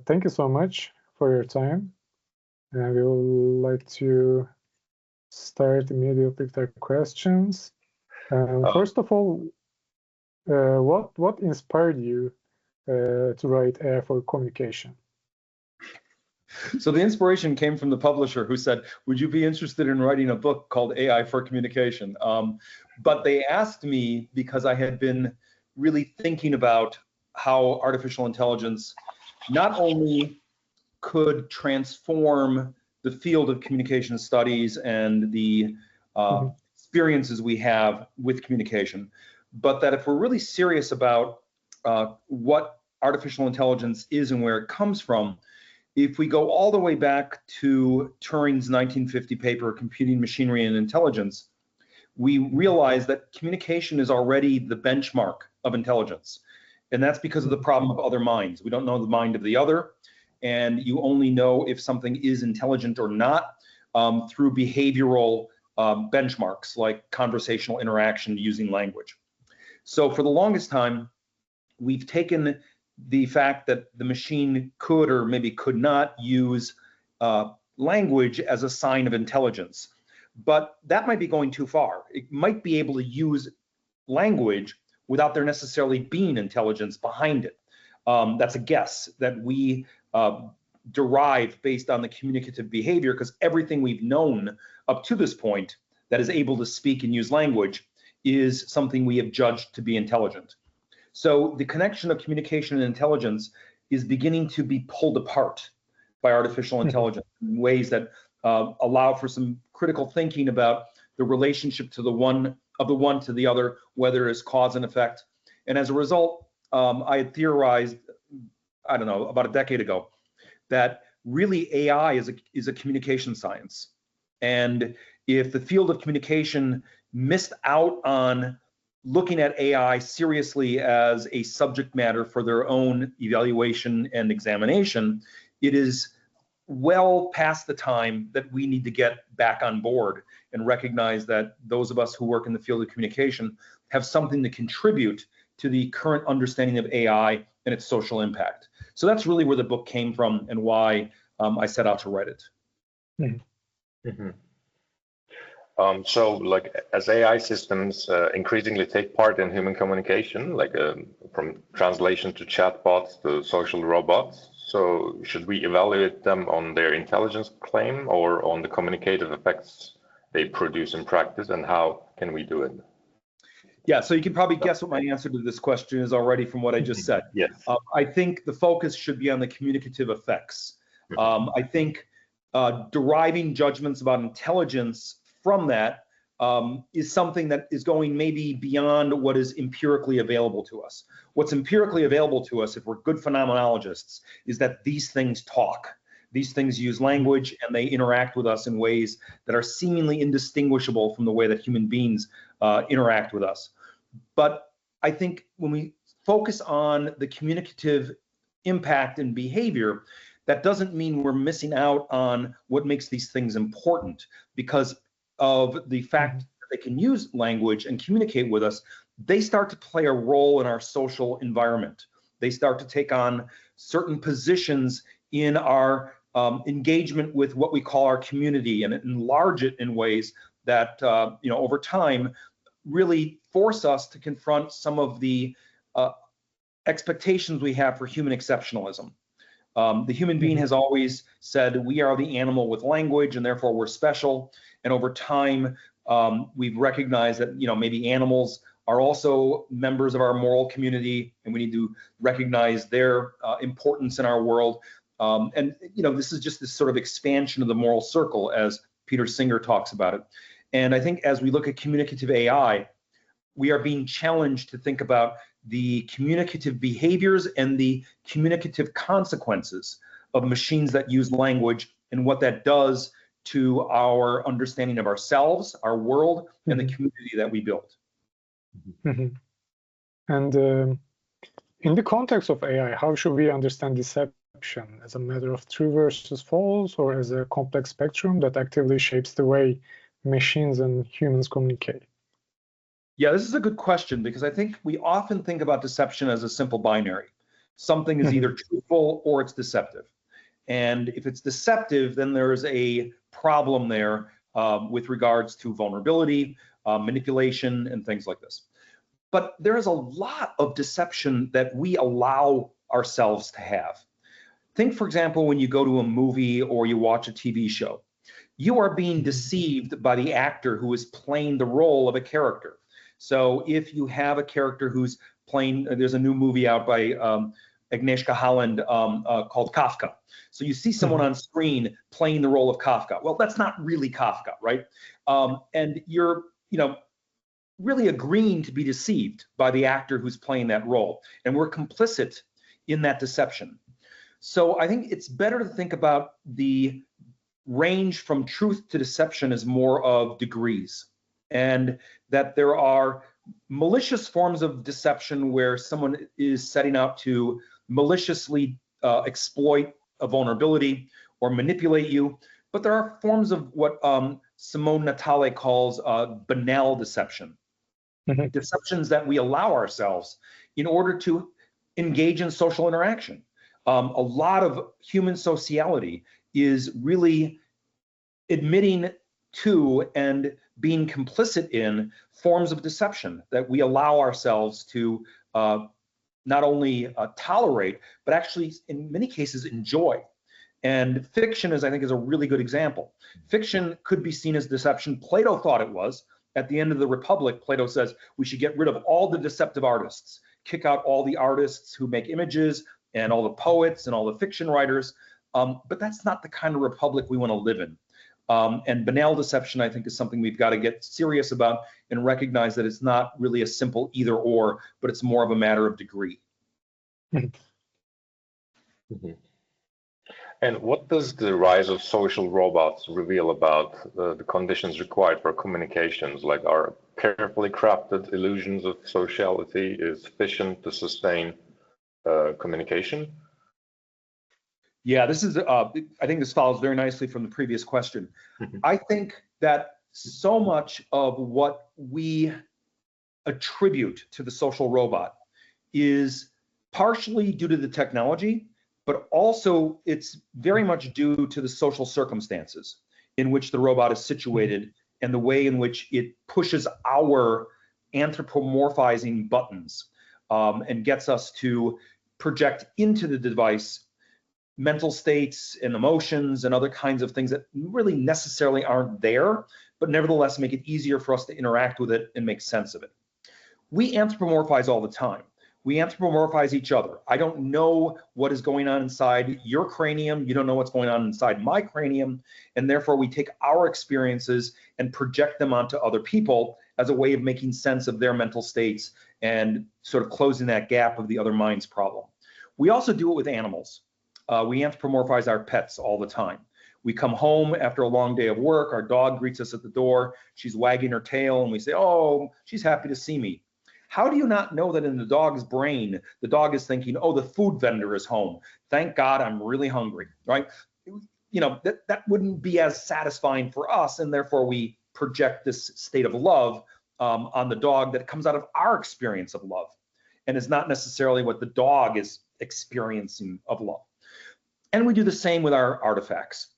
thank you so much for your time. And we would like to start immediately with our questions. First of all, what inspired you to write AI for communication? So the inspiration came from the publisher who said, would you be interested in writing a book called AI for Communication? But they asked me because I had been really thinking about how artificial intelligence not only could transform the field of communication studies and the experiences we have with communication, but that if we're really serious about what artificial intelligence is and where it comes from, if we go all the way back to Turing's 1950 paper, Computing Machinery and Intelligence, we realize that communication is already the benchmark of intelligence. And that's because of the problem of other minds. We don't know the mind of the other, and you only know if something is intelligent or not through behavioral benchmarks like conversational interaction using language. So for the longest time, we've taken the fact that the machine could or maybe could not use language as a sign of intelligence. But that might be going too far. It might be able to use language without there necessarily being intelligence behind it. That's a guess that we derive based on the communicative behavior, because everything we've known up to this point that is able to speak and use language is something we have judged to be intelligent. So the connection of communication and intelligence is beginning to be pulled apart by artificial intelligence in ways that allow for some critical thinking about the relationship to the one to the other, whether it's cause and effect. And as a result, I had theorized, I don't know, about a decade ago, that really AI is a communication science. And if the field of communication missed out on looking at AI seriously as a subject matter for their own evaluation and examination, it is well past the time that we need to get back on board and recognize that those of us who work in the field of communication have something to contribute to the current understanding of AI and its social impact. So that's really where the book came from and why I set out to write it. So like as AI systems increasingly take part in human communication, like from translation to chatbots to social robots, so should we evaluate them on their intelligence claim or on the communicative effects they produce in practice, and how can we do it? Yeah, so you can probably guess what my answer to this question is already from what I just said. Yes. I think the focus should be on the communicative effects. I think deriving judgments about intelligence from that is something that is going maybe beyond what is empirically available to us. What's empirically available to us, if we're good phenomenologists, is that these things talk. These things use language and they interact with us in ways that are seemingly indistinguishable from the way that human beings interact with us. But I think when we focus on the communicative impact and behavior, that doesn't mean we're missing out on what makes these things important, because of the fact that they can use language and communicate with us. They start to play a role in our social environment. They start to take on certain positions in our engagement with what we call our community, and enlarge it in ways that over time really force us to confront some of the expectations we have for human exceptionalism. The human being has always said we are the animal with language and therefore we're special. And over time, we've recognized that maybe animals are also members of our moral community, and we need to recognize their importance in our world. And this is just this sort of expansion of the moral circle, as Peter Singer talks about it. And I think as we look at communicative AI, we are being challenged to think about the communicative behaviors and the communicative consequences of machines that use language, and what that does to our understanding of ourselves, our world, and the community that we build. And in the context of AI, how should we understand deception? As a matter of true versus false, or as a complex spectrum that actively shapes the way machines and humans communicate? Yeah, this is a good question, because I think we often think about deception as a simple binary. Something is either truthful or it's deceptive. And if it's deceptive, then there's a problem there with regards to vulnerability, manipulation, and things like this. But there is a lot of deception that we allow ourselves to have. Think, for example, when you go to a movie or you watch a TV show, you are being deceived by the actor who is playing the role of a character. So if you have a character who's playing, there's a new movie out by Agnieszka Holland called Kafka. So you see someone on screen playing the role of Kafka. Well, that's not really Kafka, right? And you're, really agreeing to be deceived by the actor who's playing that role. And we're complicit in that deception. So I think it's better to think about the range from truth to deception as more of degrees, and that there are malicious forms of deception where someone is setting out to maliciously exploit a vulnerability or manipulate you. But there are forms of what Simone Natale calls banal deception. Deceptions that we allow ourselves in order to engage in social interaction. A lot of human sociality is really admitting to and being complicit in forms of deception that we allow ourselves to not only tolerate, but actually in many cases enjoy. And fiction I think is a really good example. Fiction could be seen as deception. Plato thought it was. At the end of the Republic, Plato says we should get rid of all the deceptive artists, kick out all the artists who make images and all the poets and all the fiction writers. But that's not the kind of republic we want to live in. And banal deception, I think, is something we've got to get serious about and recognize that it's not really a simple either or, but it's more of a matter of degree. And what does the rise of social robots reveal about the conditions required for communications? Like, are carefully crafted illusions of sociality is sufficient to sustain communication? Yeah, this is, I think this follows very nicely from the previous question. I think that so much of what we attribute to the social robot is partially due to the technology, but also it's very much due to the social circumstances in which the robot is situated and the way in which it pushes our anthropomorphizing buttons and gets us to project into the device mental states and emotions and other kinds of things that really necessarily aren't there, but nevertheless make it easier for us to interact with it and make sense of it. We anthropomorphize all the time. We anthropomorphize each other. I don't know what is going on inside your cranium. You don't know what's going on inside my cranium. And therefore, we take our experiences and project them onto other people as a way of making sense of their mental states and sort of closing that gap of the other mind's problem. We also do it with animals. We anthropomorphize our pets all the time. We come home after a long day of work. Our dog greets us at the door. She's wagging her tail, and we say, "Oh, she's happy to see me." How do you not know that in the dog's brain, the dog is thinking, "Oh, the food vendor is home. Thank God, I'm really hungry," right? That wouldn't be as satisfying for us, and therefore we project this state of love on the dog that comes out of our experience of love, and is not necessarily what the dog is experiencing of love. And we do the same with our artifacts.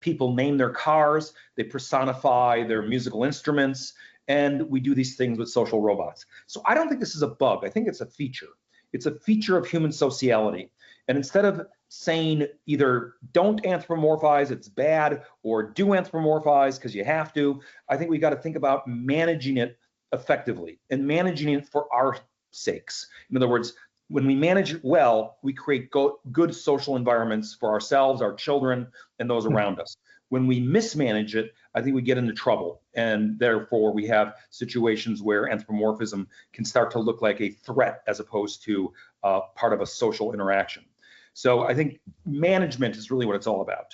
People name their cars, they personify their musical instruments, and we do these things with social robots. So I don't think this is a bug. I think it's a feature. It's a feature of human sociality. And instead of saying either don't anthropomorphize, it's bad, or do anthropomorphize because you have to, I think we got to think about managing it effectively and managing it for our sakes. In other words, when we manage it well, we create good social environments for ourselves, our children, and those around us. When we mismanage it, I think we get into trouble. And therefore, we have situations where anthropomorphism can start to look like a threat as opposed to part of a social interaction. So I think management is really what it's all about.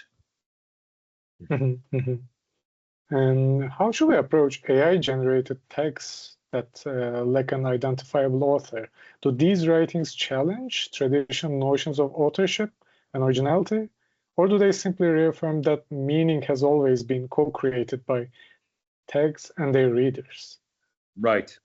And how should we approach AI-generated texts that lack an identifiable author? Do these writings challenge traditional notions of authorship and originality? Or do they simply reaffirm that meaning has always been co-created by texts and their readers? Right.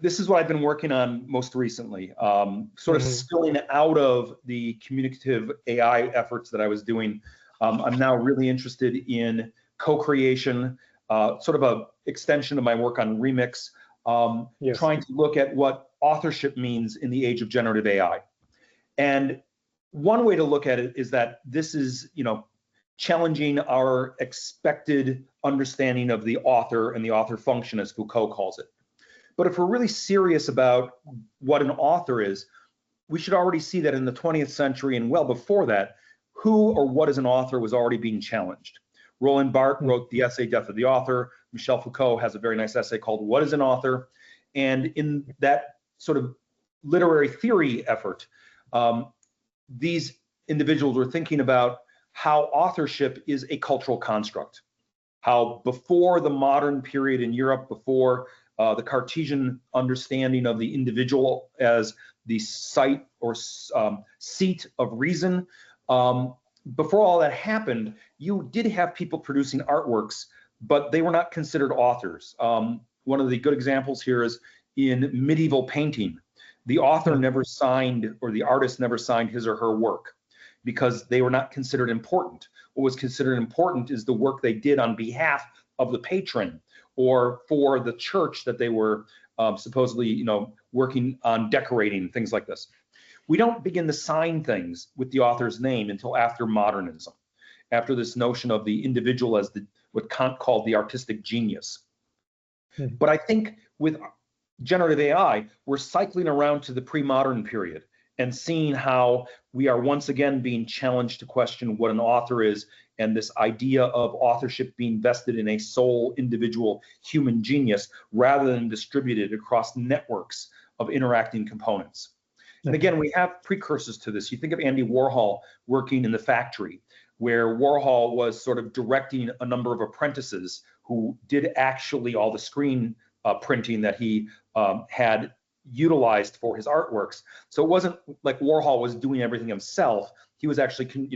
This is what I've been working on most recently, sort of spilling out of the communicative AI efforts that I was doing. I'm now really interested in co-creation, sort of a extension of my work on Remix, trying to look at what authorship means in the age of generative AI. And one way to look at it is that this is, challenging our expected understanding of the author and the author function, as Foucault calls it. But if we're really serious about what an author is, we should already see that in the 20th century and well before that, who or what is an author was already being challenged. Roland Barthes wrote the essay Death of the Author. Michel Foucault has a very nice essay called What is an Author? And in that sort of literary theory effort, these individuals were thinking about how authorship is a cultural construct, how before the modern period in Europe, before the Cartesian understanding of the individual as the site or seat of reason, before all that happened, you did have people producing artworks, but they were not considered authors. One of the good examples here is in medieval painting. The author never signed, or the artist never signed his or her work, because they were not considered important. What was considered important is the work they did on behalf of the patron, or for the church that they were supposedly, working on decorating, things like this. We don't begin to sign things with the author's name until after modernism, after this notion of the individual as what Kant called the artistic genius. But I think with generative AI, we're cycling around to the pre-modern period and seeing how we are once again being challenged to question what an author is, and this idea of authorship being vested in a sole individual human genius rather than distributed across networks of interacting components. And again, we have precursors to this. You think of Andy Warhol working in the factory, where Warhol was sort of directing a number of apprentices who did actually all the screen printing that he had utilized for his artworks. So it wasn't like Warhol was doing everything himself. He was actually,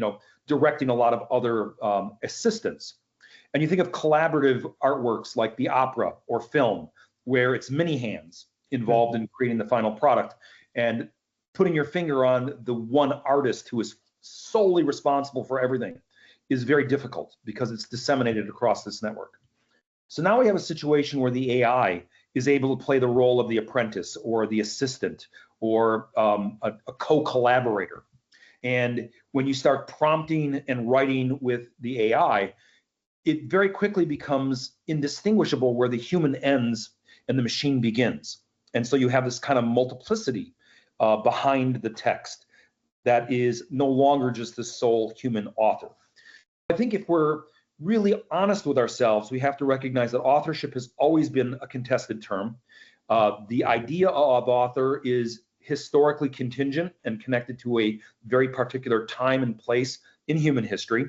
directing a lot of other assistants. And you think of collaborative artworks like the opera or film, where it's many hands involved in creating the final product, and putting your finger on the one artist who is solely responsible for everything is very difficult because it's disseminated across this network. So now we have a situation where the AI is able to play the role of the apprentice or the assistant or a co-collaborator. And when you start prompting and writing with the AI, it very quickly becomes indistinguishable where the human ends and the machine begins. And so you have this kind of multiplicity behind the text that is no longer just the sole human author. I think if we're really honest with ourselves, we have to recognize that authorship has always been a contested term. The idea of author is historically contingent and connected to a very particular time and place in human history.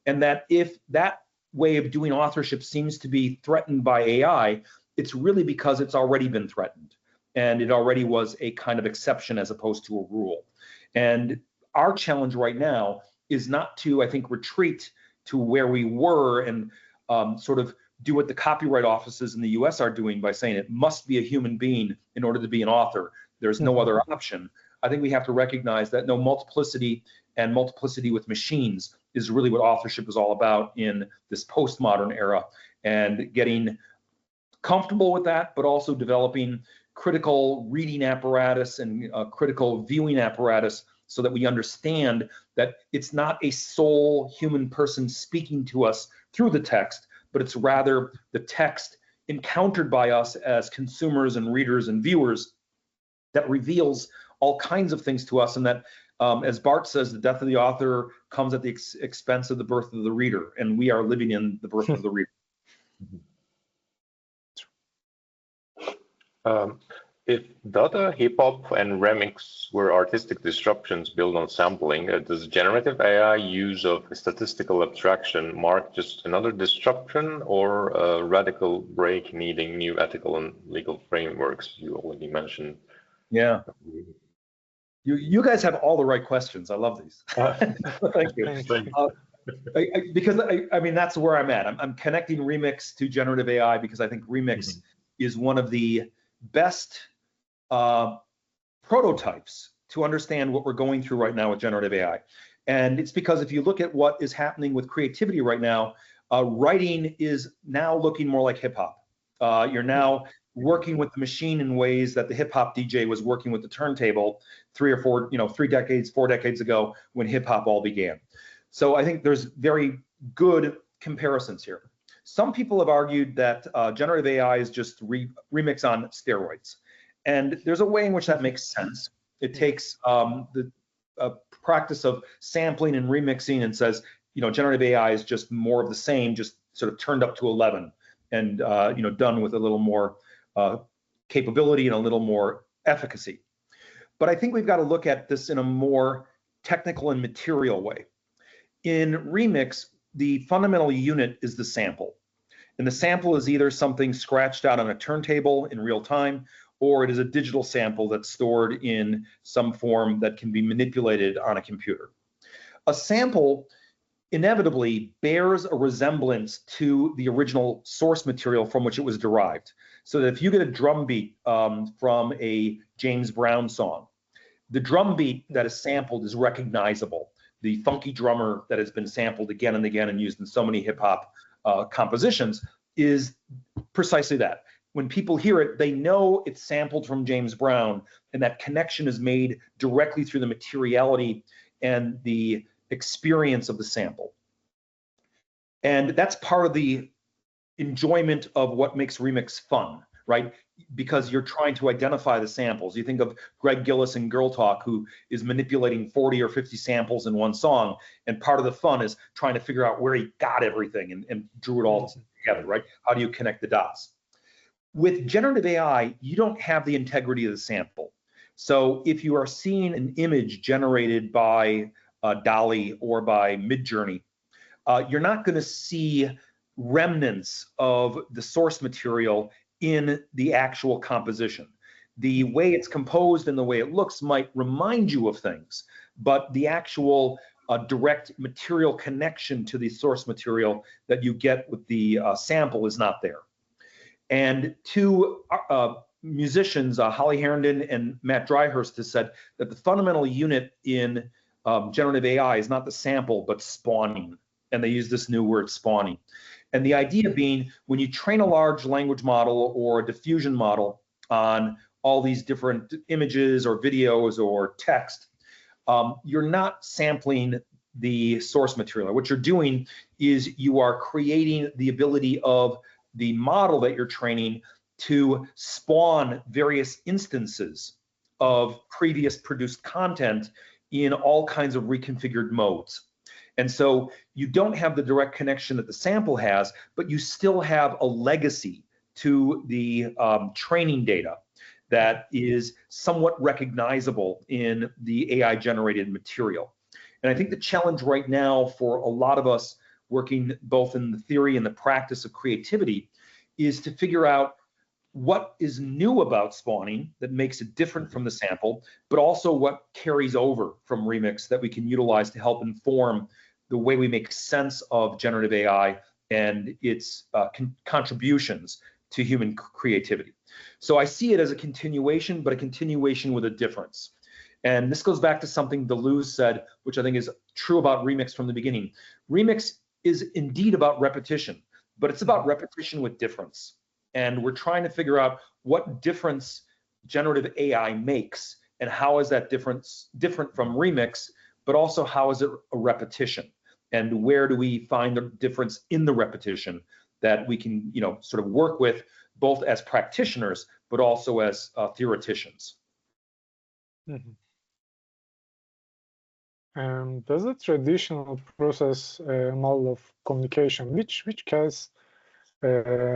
And that if that way of doing authorship seems to be threatened by AI, it's really because it's already been threatened. And it already was a kind of exception as opposed to a rule. And our challenge right now is not to, I think, retreat to where we were and sort of do what the copyright offices in the US are doing by saying it must be a human being in order to be an author. There's no other option. I think we have to recognize that multiplicity and multiplicity with machines is really what authorship is all about in this postmodern era, and getting comfortable with that, but also developing critical reading apparatus and critical viewing apparatus so that we understand that it's not a sole human person speaking to us through the text, but it's rather the text encountered by us as consumers and readers and viewers that reveals all kinds of things to us, and that, as Barthes says, the death of the author comes at the expense of the birth of the reader, and we are living in the birth of the reader. If dada, hip-hop, and remix were artistic disruptions built on sampling, does generative AI use of statistical abstraction mark just another disruption, or a radical break needing new ethical and legal frameworks? You already mentioned. Yeah. You guys have all the right questions. I love these. Thank you. Because I mean, that's where I'm at. I'm connecting Remix to generative AI because I think Remix is one of the best prototypes to understand what we're going through right now with generative AI. And it's because if you look at what is happening with creativity right now, writing is now looking more like hip hop. You're now working with the machine in ways that the hip hop DJ was working with the turntable 4 decades ago when hip hop all began. So I think there's very good comparisons here. Some people have argued that generative AI is just remix on steroids. And there's a way in which that makes sense. It takes the practice of sampling and remixing and says, generative AI is just more of the same, just sort of turned up to 11 and, done with a little more capability and a little more efficacy. But I think we've got to look at this in a more technical and material way. In remix, the fundamental unit is the sample. And the sample is either something scratched out on a turntable in real time, or it is a digital sample that's stored in some form that can be manipulated on a computer. A sample inevitably bears a resemblance to the original source material from which it was derived. So that if you get a drum beat from a James Brown song, the drum beat that is sampled is recognizable. The funky drummer that has been sampled again and again and used in so many hip hop compositions is precisely that. When people hear it, they know it's sampled from James Brown, and that connection is made directly through the materiality and the experience of the sample. And that's part of the enjoyment of what makes remix fun, right? Because you're trying to identify the samples. You think of Greg Gillis and Girl Talk, who is manipulating 40 or 50 samples in one song, and part of the fun is trying to figure out where he got everything and drew it all together, right? How do you connect the dots? With generative AI, you don't have the integrity of the sample. So if you are seeing an image generated by DALL-E or by Midjourney, you're not going to see remnants of the source material in the actual composition. The way it's composed and the way it looks might remind you of things, but the actual direct material connection to the source material that you get with the sample is not there. And two musicians, Holly Herndon and Matt Dryhurst, has said that the fundamental unit in generative AI is not the sample, but spawning. And they use this new word, spawning. And the idea being, when you train a large language model or a diffusion model on all these different images or videos or text, you're not sampling the source material. What you're doing is you are creating the ability of the model that you're training to spawn various instances of previous produced content in all kinds of reconfigured modes. And so you don't have the direct connection that the sample has, but you still have a legacy to the training data that is somewhat recognizable in the AI generated material. And I think the challenge right now for a lot of us working both in the theory and the practice of creativity is to figure out what is new about spawning that makes it different from the sample, but also what carries over from remix that we can utilize to help inform the way we make sense of generative AI and its contributions to human creativity. So I see it as a continuation, but a continuation with a difference. And this goes back to something Deleuze said, which I think is true about remix from the beginning. Remix is indeed about repetition, but it's about repetition with difference. And we're trying to figure out what difference generative AI makes and how is that different from remix, but also how is it a repetition? And where do we find the difference in the repetition that we can, sort of work with both as practitioners, but also as theoreticians? Mm-hmm. Does the traditional process model of communication, which has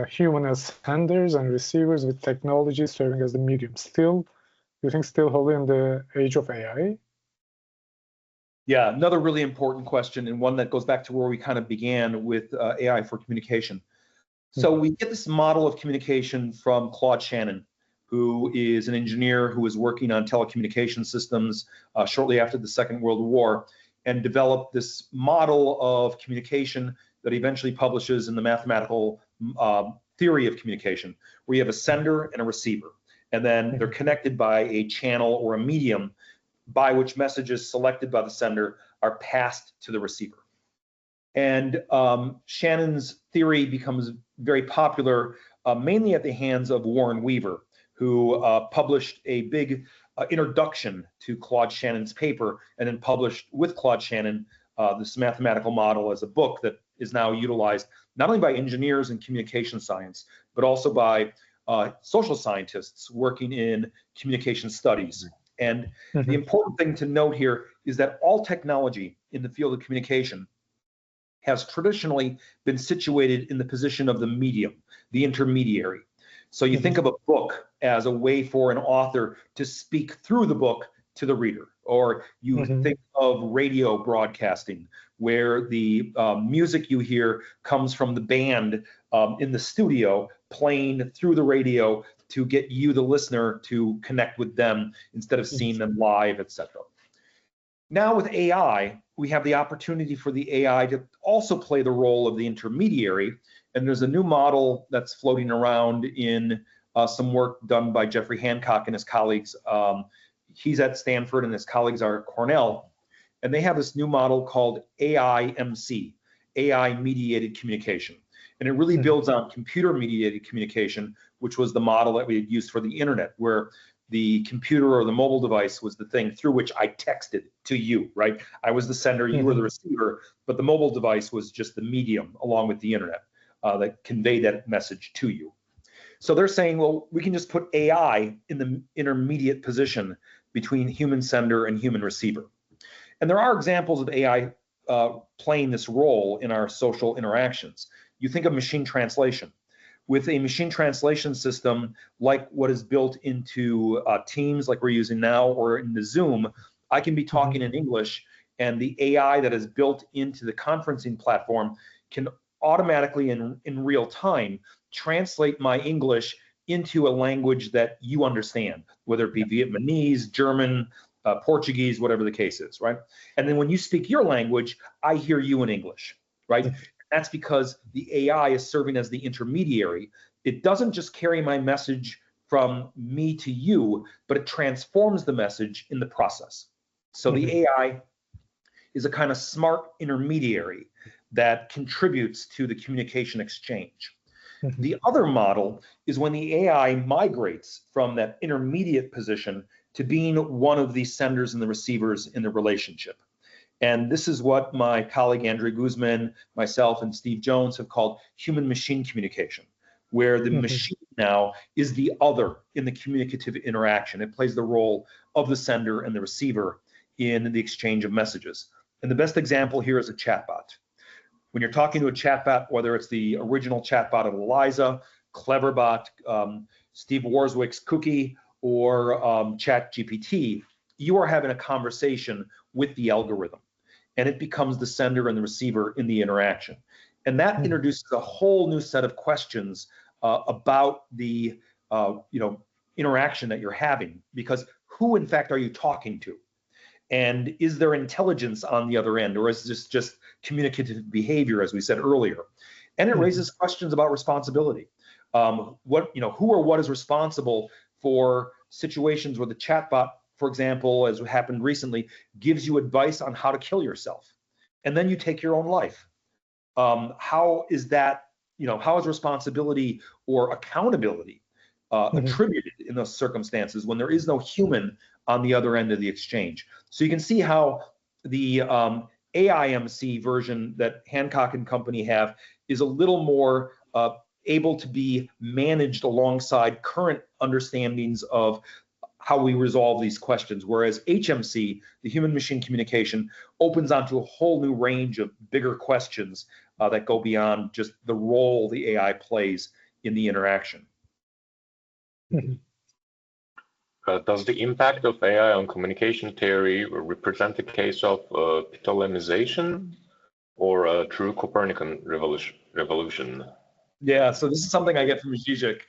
human as senders and receivers with technology serving as the medium, do you think still hold in the age of AI? Yeah, another really important question, and one that goes back to where we kind of began with AI for communication. So we get this model of communication from Claude Shannon, who is an engineer who was working on telecommunication systems shortly after the Second World War, and developed this model of communication that eventually publishes in the mathematical theory of communication, where you have a sender and a receiver. and then they're connected by a channel or a medium by which messages selected by the sender are passed to the receiver. And Shannon's theory becomes very popular, mainly at the hands of Warren Weaver, who published a big introduction to Claude Shannon's paper, and then published with Claude Shannon this mathematical model as a book that is now utilized not only by engineers in communication science, but also by social scientists working in communication studies. And the important thing to note here is that all technology in the field of communication has traditionally been situated in the position of the medium, the intermediary. So you think of a book as a way for an author to speak through the book to the reader, or you think of radio broadcasting, where the music you hear comes from the band in the studio playing through the radio to get you, the listener, to connect with them instead of seeing them live, etc. Now with AI, we have the opportunity for the AI to also play the role of the intermediary, and there's a new model that's floating around in some work done by Jeffrey Hancock and his colleagues. He's at Stanford and his colleagues are at Cornell, and they have this new model called AIMC, AI-mediated communication. And it really builds on computer-mediated communication, which was the model that we had used for the internet, where the computer or the mobile device was the thing through which I texted to you, right? I was the sender, you were the receiver, but the mobile device was just the medium along with the internet that conveyed that message to you. So they're saying, well, we can just put AI in the intermediate position between human sender and human receiver. And there are examples of AI playing this role in our social interactions. You think of machine translation. With a machine translation system like what is built into Teams, like we're using now, or into Zoom, I can be talking in English, and the AI that is built into the conferencing platform can automatically, in real time, translate my English into a language that you understand, whether it be Vietnamese, German, Portuguese, whatever the case is, right? And then when you speak your language, I hear you in English, right? That's because the AI is serving as the intermediary. It doesn't just carry my message from me to you, but it transforms the message in the process. So the AI is a kind of smart intermediary that contributes to the communication exchange. The other model is when the AI migrates from that intermediate position to being one of the senders and the receivers in the relationship. And this is what my colleague Andrew Guzman, myself, and Steve Jones have called human-machine communication, where the machine now is the other in the communicative interaction. It plays the role of the sender and the receiver in the exchange of messages. And the best example here is a chatbot. When you're talking to a chatbot, whether it's the original chatbot of Eliza, Cleverbot, Steve Warswick's Cookie, or ChatGPT, you are having a conversation with the algorithm, and it becomes the sender and the receiver in the interaction. And that introduces a whole new set of questions about the interaction that you're having, because who in fact are you talking to? And is there intelligence on the other end, or is this just communicative behavior, as we said earlier? And it raises questions about responsibility. Who or what is responsible for situations where the chatbot, for example, as happened recently, gives you advice on how to kill yourself, and then you take your own life? How is that, how is responsibility or accountability attributed in those circumstances when there is no human on the other end of the exchange? So you can see how the AIMC version that Hancock and company have is a little more able to be managed alongside current understandings of how we resolve these questions, whereas HMC, the human-machine communication, opens onto a whole new range of bigger questions that go beyond just the role the AI plays in the interaction. Does the impact of AI on communication theory represent the case of Ptolemization or a true Copernican revolution? Yeah, so this is something I get from Zizek.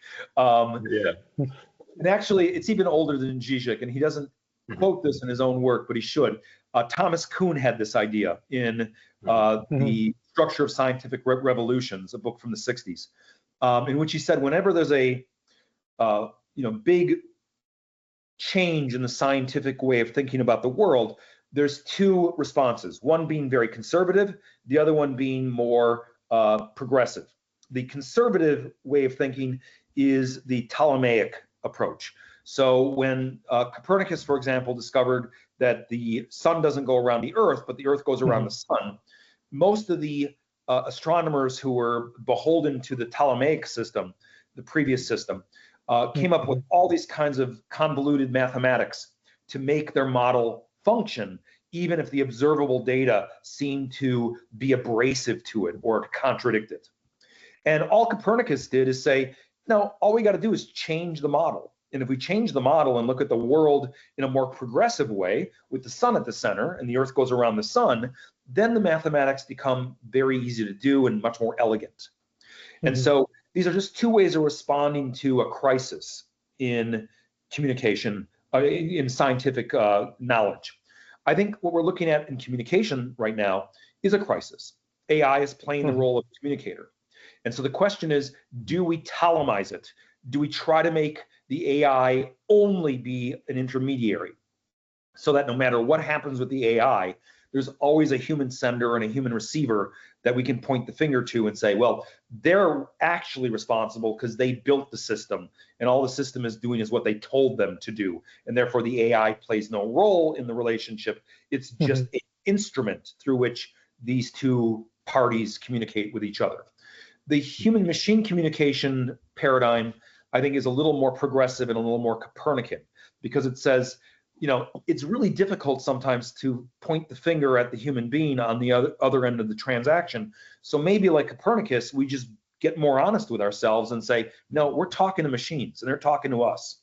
And actually, it's even older than Zizek, and he doesn't quote this in his own work, but he should. Thomas Kuhn had this idea in The Structure of Scientific Revolutions, a book from the 60s, in which he said whenever there's a big change in the scientific way of thinking about the world, there's two responses, one being very conservative, the other one being more progressive. The conservative way of thinking is the Ptolemaic approach. So when Copernicus, for example, discovered that the sun doesn't go around the earth, but the earth goes around the sun, most of the astronomers who were beholden to the Ptolemaic system, the previous system, came up with all these kinds of convoluted mathematics to make their model function, even if the observable data seemed to be abrasive to it or contradict it. And all Copernicus did is say, no, all we got to do is change the model. And if we change the model and look at the world in a more progressive way, with the sun at the center and the earth goes around the sun, then the mathematics become very easy to do and much more elegant. And so these are just two ways of responding to a crisis in communication, in scientific knowledge. I think what we're looking at in communication right now is a crisis. AI is playing the role of communicator. And so the question is, do we Ptolemize it? Do we try to make the AI only be an intermediary so that no matter what happens with the AI, there's always a human sender and a human receiver that we can point the finger to and say, well, they're actually responsible because they built the system and all the system is doing is what they told them to do. And therefore the AI plays no role in the relationship. It's just an instrument through which these two parties communicate with each other. The human-machine communication paradigm, I think, is a little more progressive and a little more Copernican, because it says, you know, it's really difficult sometimes to point the finger at the human being on the other end of the transaction. So maybe like Copernicus, we just get more honest with ourselves and say, no, we're talking to machines and they're talking to us.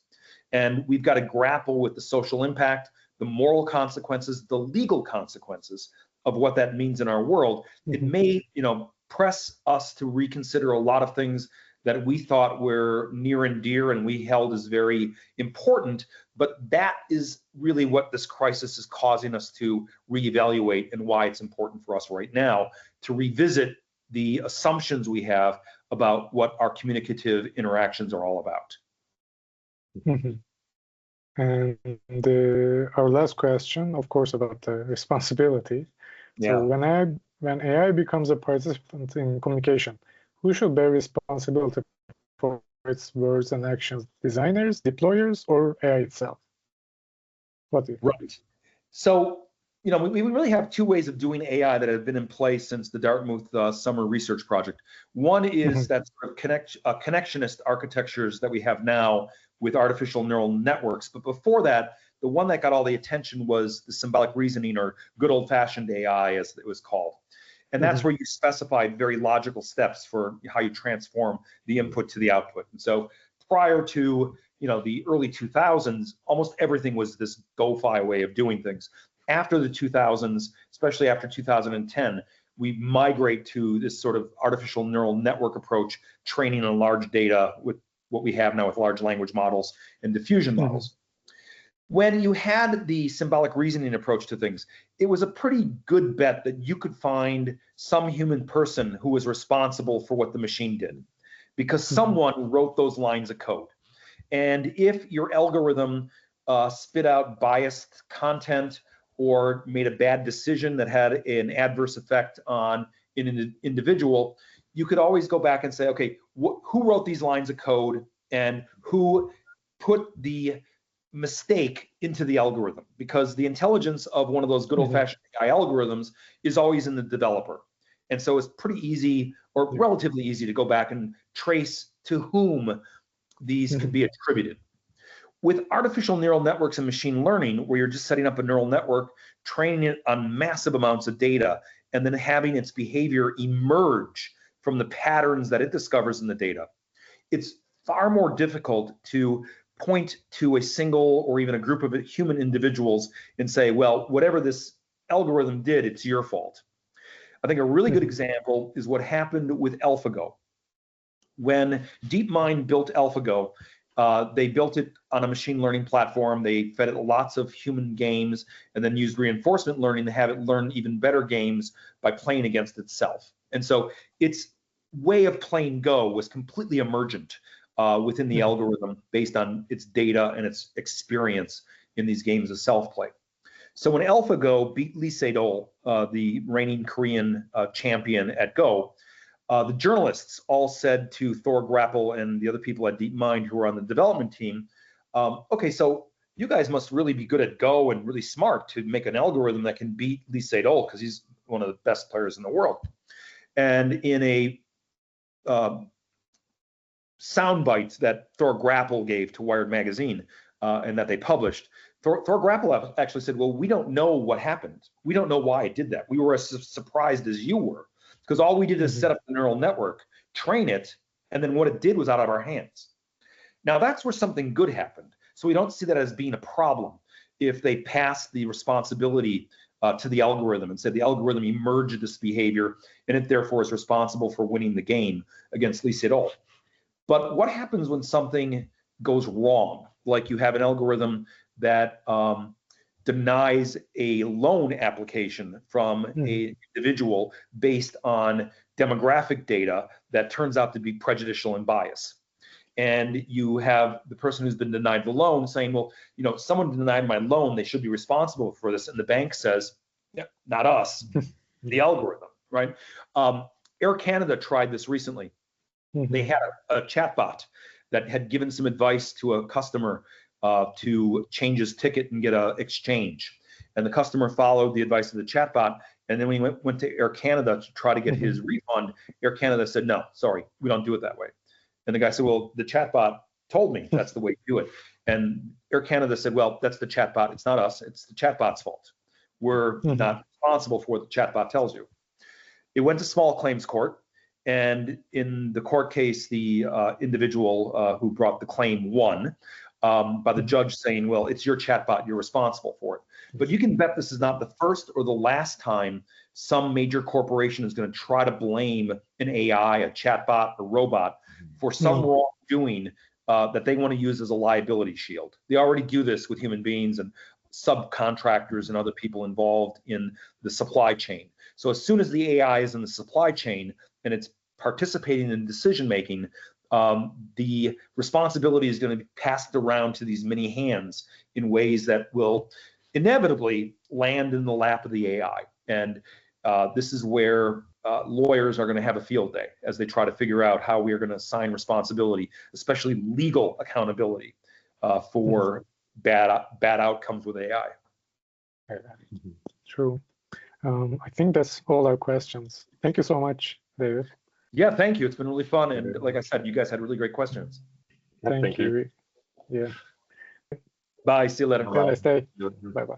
And we've got to grapple with the social impact, the moral consequences, the legal consequences of what that means in our world. It may, you know, press us to reconsider a lot of things that we thought were near and dear and we held as very important, but that is really what this crisis is causing us to reevaluate and why it's important for us right now to revisit the assumptions we have about what our communicative interactions are all about. And our last question, of course, about the responsibility. Yeah. So when AI becomes a participant in communication, who should bear responsibility for its words and actions? Designers, deployers, or AI itself? What do you think? Right. So, you know, we really have two ways of doing AI that have been in place since the Dartmouth Summer Research Project. One is that sort of connectionist architectures that we have now with artificial neural networks. But before that, the one that got all the attention was the symbolic reasoning, or good old-fashioned AI, as it was called. And that's where you specified very logical steps for how you transform the input to the output. And so prior to, you know, the early 2000s, almost everything was this go-fi way of doing things. After the 2000s, especially after 2010, we migrate to this sort of artificial neural network approach, training on large data with what we have now with large language models and diffusion models. When you had the symbolic reasoning approach to things, it was a pretty good bet that you could find some human person who was responsible for what the machine did, because someone wrote those lines of code. And if your algorithm spit out biased content or made a bad decision that had an adverse effect on an individual, you could always go back and say, okay, who wrote these lines of code and who put the mistake into the algorithm? Because the intelligence of one of those good old-fashioned AI algorithms is always in the developer. And so it's pretty easy, or relatively easy, to go back and trace to whom these could be attributed. With artificial neural networks and machine learning, where you're just setting up a neural network, training it on massive amounts of data, and then having its behavior emerge from the patterns that it discovers in the data, it's far more difficult to point to a single or even a group of human individuals and say, well, whatever this algorithm did, it's your fault. I think a really good example is what happened with AlphaGo. When DeepMind built AlphaGo, they built it on a machine learning platform. They fed it lots of human games and then used reinforcement learning to have it learn even better games by playing against itself. And so its way of playing Go was completely emergent within the algorithm based on its data and its experience in these games of self-play. So when AlphaGo beat Lee Sedol, the reigning Korean champion at Go, the journalists all said to Thor Grapple and the other people at DeepMind who were on the development team, okay, so you guys must really be good at Go and really smart to make an algorithm that can beat Lee Sedol because he's one of the best players in the world. And in a soundbite that Thor Grapple gave to Wired Magazine and that they published, Thor Grapple actually said, well, we don't know what happened. We don't know why it did that. We were as surprised as you were because all we did is set up the neural network, train it, and then what it did was out of our hands. Now that's where something good happened. So we don't see that as being a problem if they pass the responsibility to the algorithm and said the algorithm emerged this behavior and it therefore is responsible for winning the game against Lee Sedol. But what happens when something goes wrong? Like you have an algorithm that denies a loan application from an individual based on demographic data that turns out to be prejudicial and biased. And you have the person who's been denied the loan saying, well, you know, someone denied my loan, they should be responsible for this. And the bank says, yeah, not us, the algorithm, right? Air Canada tried this recently. They had a chatbot that had given some advice to a customer to change his ticket and get an exchange. And the customer followed the advice of the chatbot. And then when he went to Air Canada to try to get his refund, Air Canada said, no, sorry, we don't do it that way. And the guy said, well, the chatbot told me that's the way you do it. And Air Canada said, well, that's the chatbot. It's not us. It's the chatbot's fault. We're not responsible for what the chatbot tells you. It went to small claims court. And in the court case, the individual who brought the claim won by the judge saying, well, it's your chatbot. You're responsible for it. But you can bet this is not the first or the last time some major corporation is going to try to blame an AI, a chatbot, a robot for some wrongdoing that they want to use as a liability shield. They already do this with human beings and subcontractors and other people involved in the supply chain. So as soon as the AI is in the supply chain and it's participating in decision making, the responsibility is going to be passed around to these many hands in ways that will inevitably land in the lap of the AI. And this is where lawyers are going to have a field day as they try to figure out how we are going to assign responsibility, especially legal accountability for bad outcomes with AI. True. I think that's all our questions. Thank you so much, David. Yeah, thank you. It's been really fun. And like I said, you guys had really great questions. Thank you. Yeah. Bye. See you later. Have a nice day. Bye-bye.